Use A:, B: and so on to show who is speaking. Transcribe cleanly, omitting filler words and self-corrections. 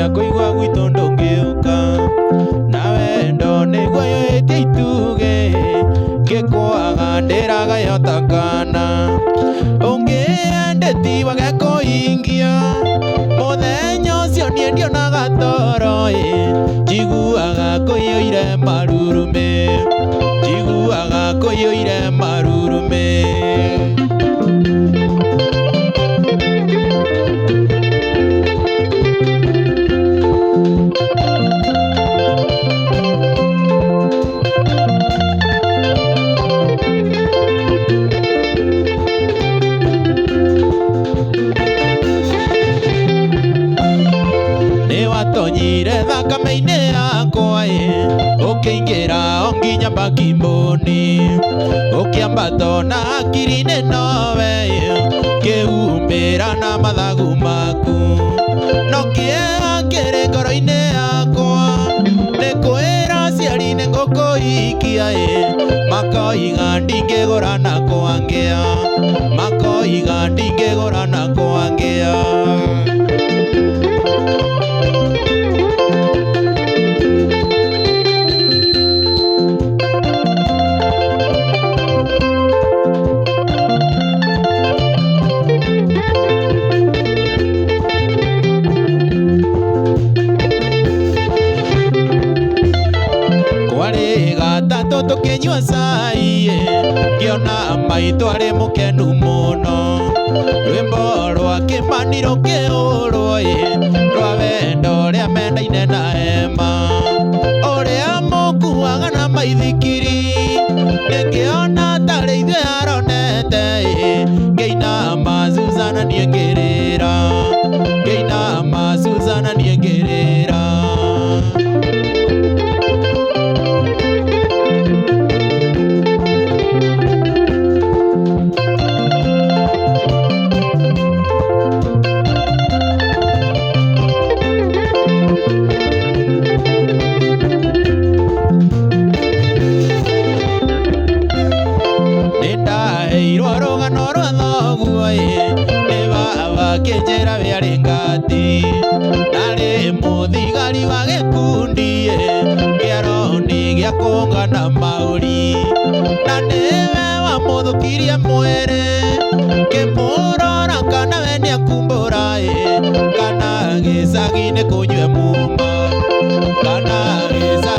A: gĩa kũigua gwitũ ndũngĩũka, na wendo nĩguo yũĩtie itugĩ, ngĩkwaga ndĩraga yotakana, ũngĩendeti wage kũhingia, mũthenya ũcio niĩ ndionaga toro, njiguaga kũiyũire marurumĩ, njiguaga kũiyũire marurumĩ. Watonyire thakame-inĩ yakwa, ũkĩingĩra o nginya mbakimũni, ũkĩambata na hakiri-inĩ nowe, kĩhumbĩra na mathagu maku, no kĩeha kĩrĩ ngoro-inĩ yakwa, nĩkwĩra aciari nĩngũkũhikia, makoiga ndingĩgũra na kwangĩa, makoiga ndingĩgũra na kwangĩa. Tũkĩnyua cai, ngĩona maitũ arĩ mũkenu mũno, rwĩmbo rwa kĩmani rũkĩhũrwo, rwa wendo ũrĩa mendaine na ema, ũrĩa mũkuaga na maithikiri, ngĩona tarĩ ithuĩ aronete, ngĩinama Suzana niĩ ngĩrĩra, ngĩinama Suzana niĩ ngĩrĩra. Kĩnjĩra wĩarĩ ngati, narĩ mũthigari wa gĩkundi, kĩaro-inĩ gĩa kũngana maũri, na nĩwe wamũthũkirie mwĩrĩ, ngĩmũrora kana we nĩekumbũra, kana gĩcagi nĩ kũnyue muma, kana gĩcagi